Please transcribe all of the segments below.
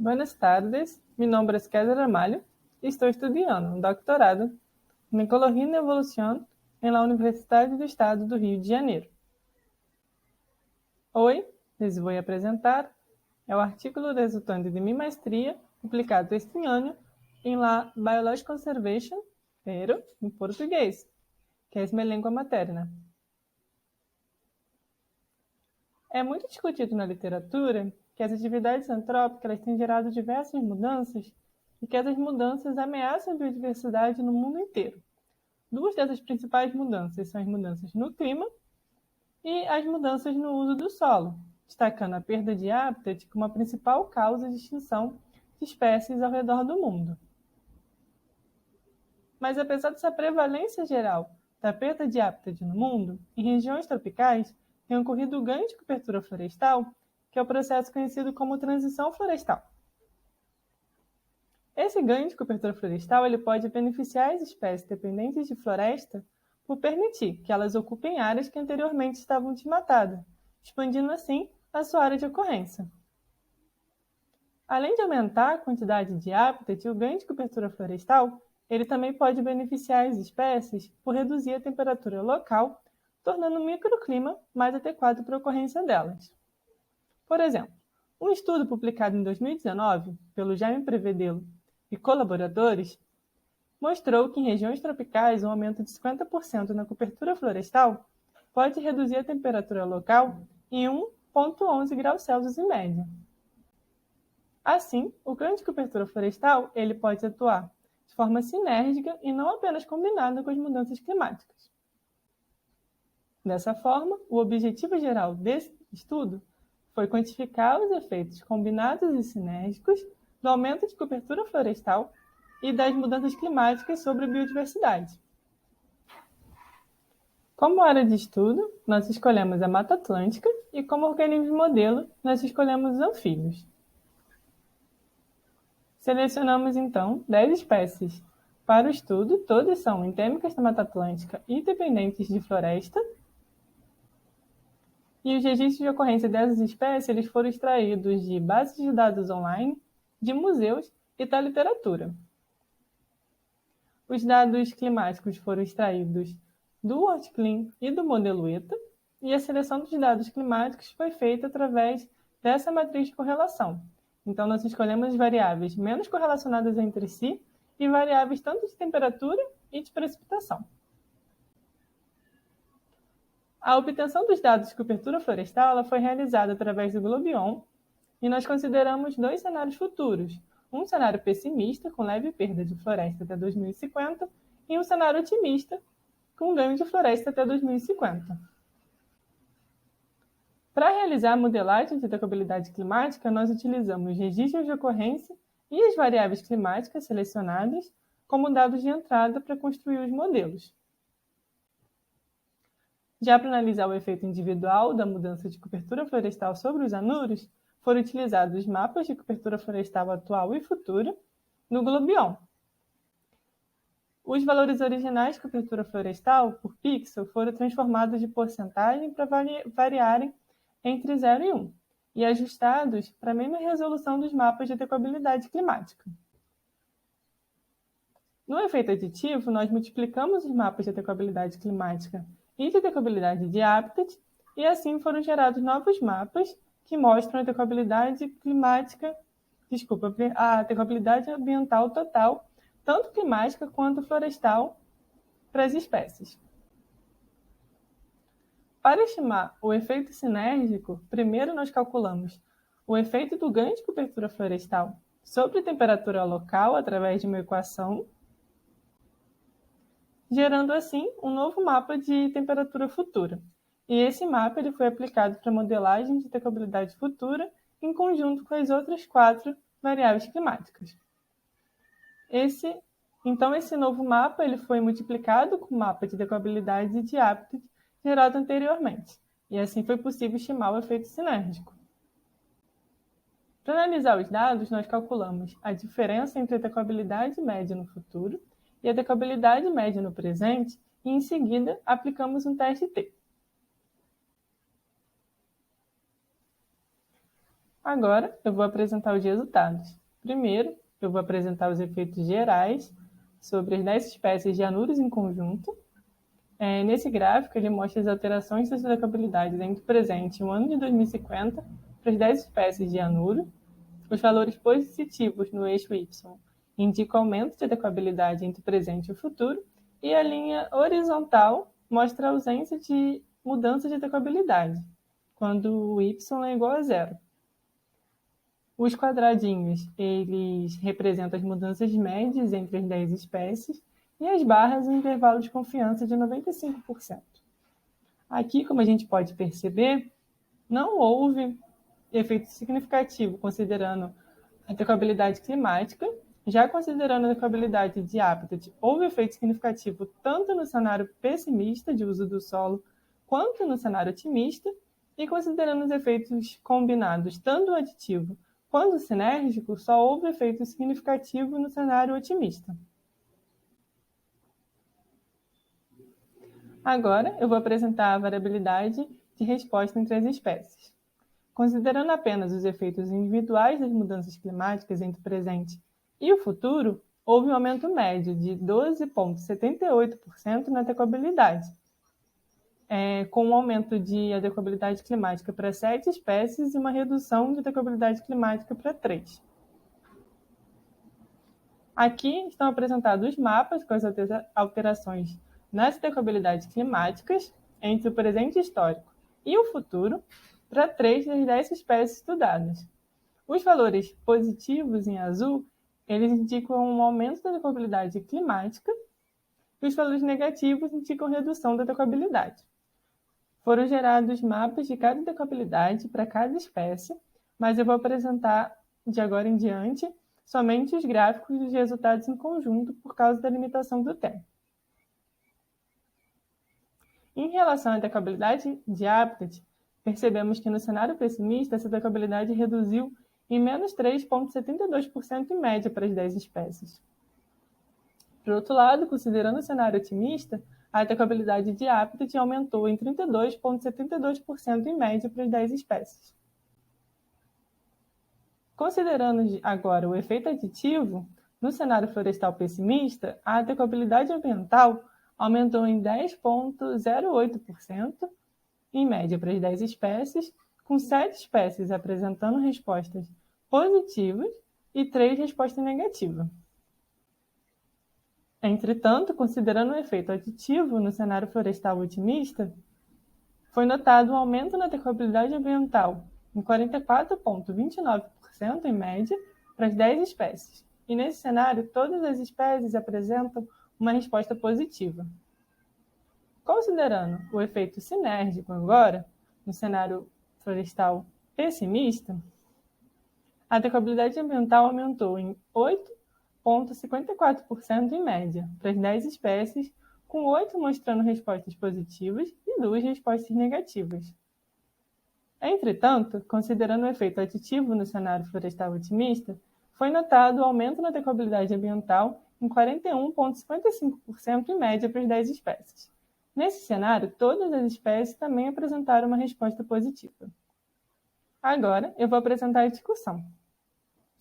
Buenas tardes, mi nombre es Kézia Ramalho y estoy estudiando un doctorado en Ecologia y Evolución en la Universidade do Estado do Rio de Janeiro. Hoy les voy a apresentar el artículo resultante de mi maestría publicado este año en la Biological Conservation, pero em português, que é minha língua materna. É muito discutido na literatura que as atividades antrópicas têm gerado diversas mudanças e que essas mudanças ameaçam a biodiversidade no mundo inteiro. Duas dessas principais mudanças são as mudanças no clima e as mudanças no uso do solo, destacando a perda de hábitat como a principal causa de extinção de espécies ao redor do mundo. Mas apesar dessa prevalência geral da perda de hábitat no mundo, em regiões tropicais tem ocorrido o ganho de cobertura florestal, que é o processo conhecido como transição florestal. Esse ganho de cobertura florestal ele pode beneficiar as espécies dependentes de floresta por permitir que elas ocupem áreas que anteriormente estavam desmatadas, expandindo assim a sua área de ocorrência. Além de aumentar a quantidade de hábitat, o ganho de cobertura florestal ele também pode beneficiar as espécies por reduzir a temperatura local, tornando o microclima mais adequado para a ocorrência delas. Por exemplo, um estudo publicado em 2019 pelo Jaime Prevedelo e colaboradores mostrou que em regiões tropicais um aumento de 50% na cobertura florestal pode reduzir a temperatura local em 1,11 graus Celsius em média. Assim, o ganho de cobertura florestal ele pode atuar de forma sinérgica e não apenas combinada com as mudanças climáticas. Dessa forma, o objetivo geral desse estudo foi quantificar os efeitos combinados e sinérgicos do aumento de cobertura florestal e das mudanças climáticas sobre a biodiversidade. Como área de estudo, nós escolhemos a Mata Atlântica e como organismo modelo, nós escolhemos os anfíbios. Selecionamos, então, 10 espécies para o estudo, todas são endêmicas da Mata Atlântica e dependentes de floresta. E os registros de ocorrência dessas espécies eles foram extraídos de bases de dados online, de museus e da literatura. Os dados climáticos foram extraídos do WorldClim e do modelo ETA, e a seleção dos dados climáticos foi feita através dessa matriz de correlação. Então, nós escolhemos variáveis menos correlacionadas entre si e variáveis tanto de temperatura e de precipitação. A obtenção dos dados de cobertura florestal ela foi realizada através do Globion e nós consideramos 2 cenários futuros. Um cenário pessimista, com leve perda de floresta até 2050, e um cenário otimista, com ganho de floresta até 2050. Para realizar a modelagem de adaptabilidade climática, nós utilizamos registros de ocorrência e as variáveis climáticas selecionadas como dados de entrada para construir os modelos. Já para analisar o efeito individual da mudança de cobertura florestal sobre os anuros, foram utilizados mapas de cobertura florestal atual e futura no Globion. Os valores originais de cobertura florestal por pixel foram transformados de porcentagem para variarem entre 0 e 1, e ajustados para a mesma resolução dos mapas de adequabilidade climática. No efeito aditivo, nós multiplicamos os mapas de adequabilidade climática e de adequabilidade de habitat, e assim foram gerados novos mapas que mostram a adequabilidade ambiental total, tanto climática quanto florestal, para as espécies. Para estimar o efeito sinérgico, primeiro nós calculamos o efeito do ganho de cobertura florestal sobre a temperatura local através de uma equação, gerando assim um novo mapa de temperatura futura. E esse mapa ele foi aplicado para a modelagem de adequabilidade futura em conjunto com as outras 4 variáveis climáticas. Esse novo mapa ele foi multiplicado com o mapa de adequabilidade de habitat gerado anteriormente, e assim foi possível estimar o efeito sinérgico. Para analisar os dados, nós calculamos a diferença entre a adequabilidade média no futuro e a adequabilidade média no presente, e em seguida aplicamos um teste T. Agora, eu vou apresentar os resultados. Primeiro, eu vou apresentar os efeitos gerais sobre as 10 espécies de anuros em conjunto. Nesse gráfico, ele mostra as alterações da destacabilidade entre o presente e o ano de 2050 para as 10 espécies de anuro. Os valores positivos no eixo Y indicam aumento de adequabilidade entre o presente e o futuro, e a linha horizontal mostra a ausência de mudança de adequabilidade, quando o Y é igual a zero. Os quadradinhos, eles representam as mudanças médias entre as 10 espécies, e as barras o intervalo de confiança de 95%. Aqui, como a gente pode perceber, não houve efeito significativo considerando a adequabilidade climática. Já considerando a adequabilidade de habitat, houve efeito significativo tanto no cenário pessimista de uso do solo, quanto no cenário otimista, e considerando os efeitos combinados, tanto o aditivo quanto o sinérgico, só houve efeito significativo no cenário otimista. Agora, eu vou apresentar a variabilidade de resposta entre as espécies. Considerando apenas os efeitos individuais das mudanças climáticas entre o presente e o futuro, houve um aumento médio de 12,78% na adequabilidade, com um aumento de adequabilidade climática para 7 espécies e uma redução de adequabilidade climática para 3. Aqui estão apresentados os mapas com as alterações nas adequabilidades climáticas entre o presente histórico e o futuro para 3 das 10 espécies estudadas. Os valores positivos em azul, eles indicam um aumento da adequabilidade climática, e os valores negativos indicam redução da adequabilidade. Foram gerados mapas de cada adequabilidade para cada espécie, mas eu vou apresentar de agora em diante somente os gráficos dos resultados em conjunto por causa da limitação do tempo. Em relação à adequabilidade de habitat, percebemos que no cenário pessimista essa adequabilidade reduziu em menos 3,72% em média para as 10 espécies. Por outro lado, considerando o cenário otimista, a adequabilidade de habitat aumentou em 32,72% em média para as 10 espécies. Considerando agora o efeito aditivo, no cenário florestal pessimista, a adequabilidade ambiental aumentou em 10,08% em média para as 10 espécies, com 7 espécies apresentando respostas positivas e 3 respostas negativas. Entretanto, considerando o efeito aditivo no cenário florestal otimista, foi notado um aumento na adequabilidade ambiental em 44,29% em média para as 10 espécies. E nesse cenário, todas as espécies apresentam uma resposta positiva. Considerando o efeito sinérgico agora, no cenário florestal pessimista, a adequabilidade ambiental aumentou em 8,54% em média para as 10 espécies, com 8 mostrando respostas positivas e 2 respostas negativas. Entretanto, considerando o efeito aditivo no cenário florestal otimista, foi notado o aumento na adequabilidade ambiental em 41,55% em média para as 10 espécies. Nesse cenário, todas as espécies também apresentaram uma resposta positiva. Agora, eu vou apresentar a discussão.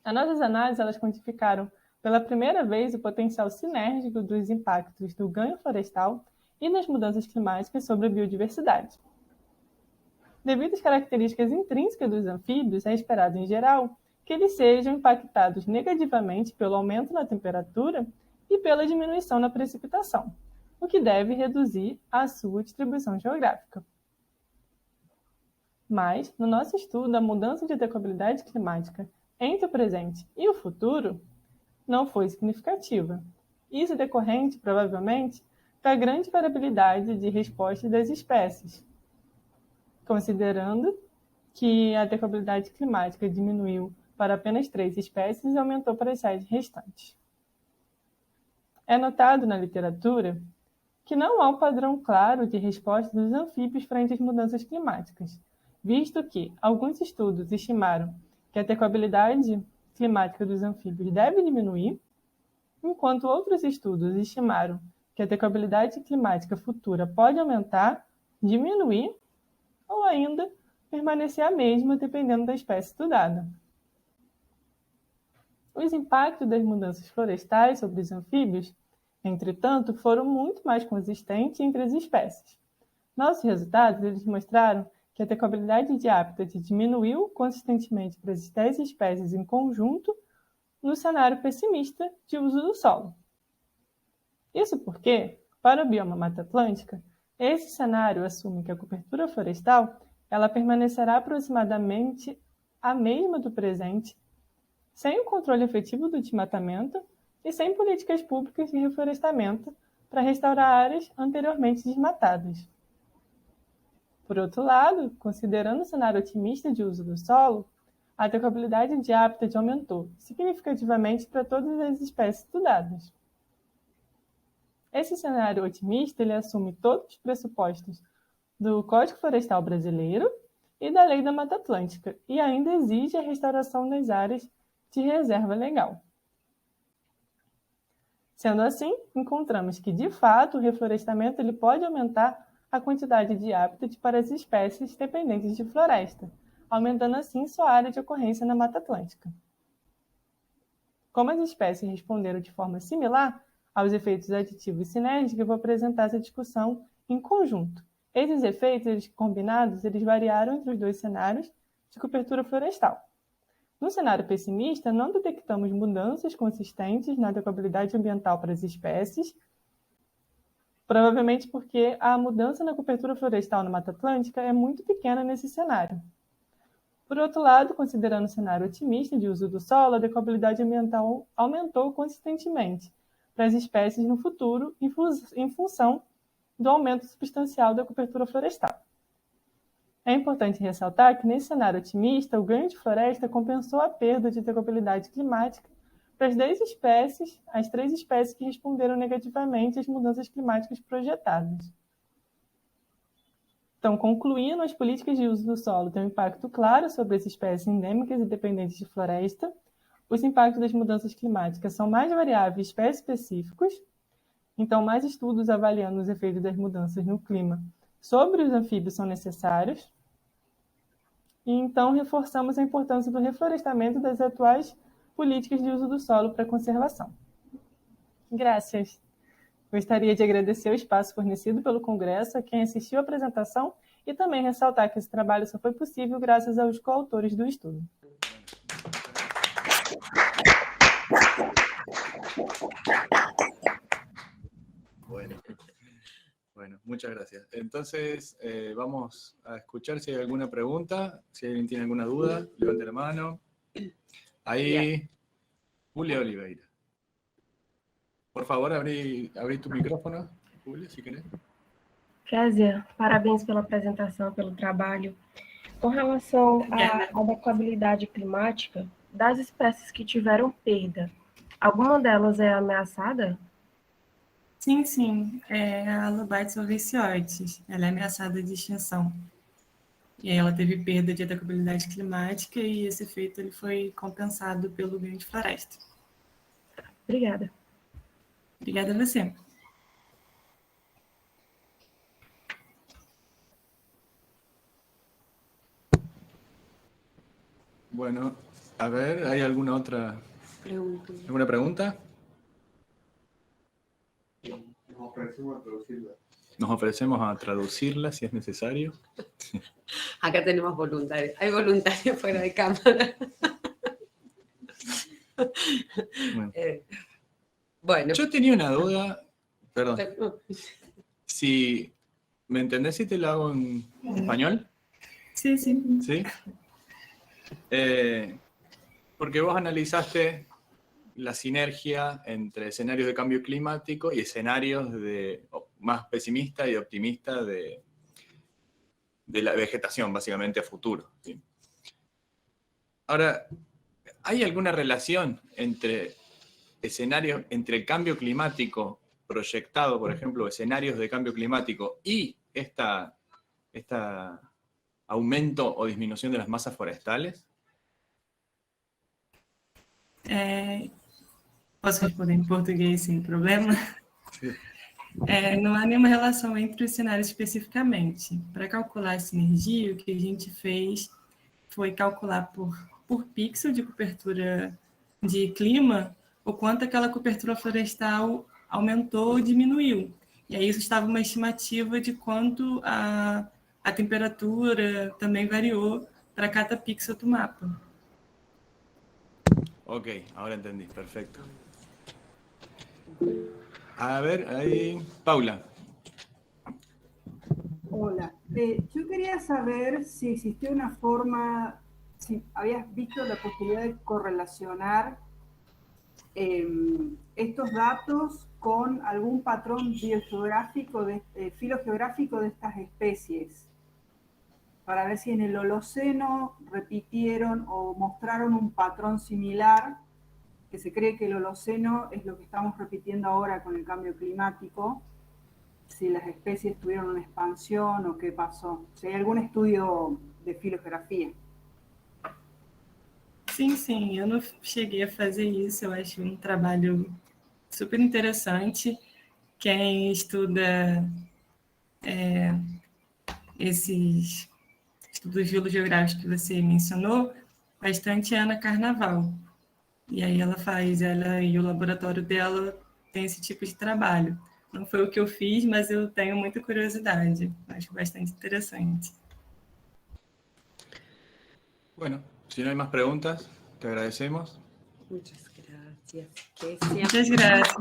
As nossas análises elas quantificaram pela primeira vez o potencial sinérgico dos impactos do ganho florestal e das mudanças climáticas sobre a biodiversidade. Devido às características intrínsecas dos anfíbios, é esperado, em geral, que eles sejam impactados negativamente pelo aumento na temperatura e pela diminuição na precipitação, o que deve reduzir a sua distribuição geográfica. Mas, no nosso estudo, a mudança de adequabilidade climática entre o presente e o futuro não foi significativa. Isso é decorrente, provavelmente, da grande variabilidade de resposta das espécies, considerando que a adequabilidade climática diminuiu para apenas 3 espécies e aumentou para as 7 restantes. É notado na literatura que não há um padrão claro de resposta dos anfíbios frente às mudanças climáticas, visto que alguns estudos estimaram que a adequabilidade climática dos anfíbios deve diminuir, enquanto outros estudos estimaram que a adequabilidade climática futura pode aumentar, diminuir ou ainda permanecer a mesma dependendo da espécie estudada. Os impactos das mudanças florestais sobre os anfíbios, entretanto, foram muito mais consistentes entre as espécies. Nossos resultados eles mostraram que a decobabilidade de hábitat diminuiu consistentemente para as 10 espécies em conjunto no cenário pessimista de uso do solo. Isso porque, para o bioma Mata Atlântica, esse cenário assume que a cobertura florestal ela permanecerá aproximadamente a mesma do presente, sem o controle efetivo do desmatamento e sem políticas públicas de reflorestamento para restaurar áreas anteriormente desmatadas. Por outro lado, considerando o cenário otimista de uso do solo, a decobabilidade de hábitat aumentou significativamente para todas as espécies estudadas. Esse cenário otimista ele assume todos os pressupostos do Código Florestal Brasileiro e da Lei da Mata Atlântica e ainda exige a restauração das áreas de reserva legal. Sendo assim, encontramos que, de fato, o reflorestamento ele pode aumentar a quantidade de hábitat para as espécies dependentes de floresta, aumentando assim sua área de ocorrência na Mata Atlântica. Como as espécies responderam de forma similar aos efeitos aditivos e sinérgicos, eu vou apresentar essa discussão em conjunto. Esses efeitos combinados eles variaram entre os dois cenários de cobertura florestal. No cenário pessimista, não detectamos mudanças consistentes na decobabilidade ambiental para as espécies, provavelmente porque a mudança na cobertura florestal na Mata Atlântica é muito pequena nesse cenário. Por outro lado, considerando o cenário otimista de uso do solo, a decobabilidade ambiental aumentou consistentemente para as espécies no futuro em função do aumento substancial da cobertura florestal. É importante ressaltar que, nesse cenário otimista, o ganho de floresta compensou a perda de decobabilidade climática para as 10 espécies, as 3 espécies que responderam negativamente às mudanças climáticas projetadas. Então, concluindo, as políticas de uso do solo têm um impacto claro sobre as espécies endêmicas e dependentes de floresta. Os impactos das mudanças climáticas são mais variáveis e espécie-específicos, então mais estudos avaliando os efeitos das mudanças no clima sobre os anfíbios são necessários. E então reforçamos a importância do reflorestamento das atuais políticas de uso do solo para conservação. Graças. Gostaria de agradecer o espaço fornecido pelo Congresso, a quem assistiu à apresentação, e também ressaltar que esse trabalho só foi possível graças aos coautores do estudo. Bueno, muchas gracias. Entonces, vamos a escuchar si hay alguna pregunta, si alguien tiene alguna duda, levante la mano. Ahí, Julia Oliveira. Por favor, abrí tu micrófono, Julia, si querés. Kézia, parabéns pela apresentação, pelo trabalho. Com relação à decobabilidade climática das espécies que tiveram perda, alguma delas é ameaçada? Sim. A Lobates ovicioides. Ela é ameaçada de extinção. E aí ela teve perda de adaptabilidade climática e esse efeito ele foi compensado pelo ganho de floresta. Obrigada. Obrigada a você. Bueno, a ver, ¿hay alguna otra pregunta? ¿Alguna pregunta? Nos ofrecemos a traducirla si es necesario. Acá tenemos voluntarios. Hay voluntarios fuera de cámara. Bueno. Bueno. Yo tenía una duda, perdón. Si me entendés si te lo hago en español. Sí. ¿Sí? Porque vos analizaste la sinergia entre escenarios de cambio climático y escenarios más pesimistas y optimistas de la vegetación, básicamente, a futuro, ¿sí? Ahora, ¿hay alguna relación entre escenarios, entre el cambio climático proyectado, por ejemplo, escenarios de cambio climático y este aumento o disminución de las masas forestales? Posso responder em português sem problema? Sim. Não há nenhuma relação entre os cenários especificamente. Para calcular a sinergia, o que a gente fez foi calcular por pixel de cobertura de clima o quanto aquela cobertura florestal aumentou ou diminuiu. E aí isso estava uma estimativa de quanto a temperatura também variou para cada pixel do mapa. Ok, ahora entendí, perfecto. A ver, ahí, Paula. Hola, yo quería saber si existía una forma, si habías visto la posibilidad de correlacionar estos datos con algún patrón biogeográfico, filogeográfico de estas especies, para ver si en el Holoceno repitieron o mostraron un patrón similar, que se cree que el Holoceno es lo que estamos repitiendo ahora con el cambio climático, si las especies tuvieron una expansão ou o que passou. Se hay algum estudo de filogeografia. Sim, eu não cheguei a fazer isso, eu acho um trabalho super interessante. Quem estuda esses estudos filogeográficos que você mencionou, bastante é Ana Carnaval. E aí ela e o laboratório dela tem esse tipo de trabalho. Não foi o que eu fiz, mas eu tenho muita curiosidade. Acho bastante interessante. Bueno, si no hay más preguntas, te agradecemos. Muchas gracias. Muchas gracias.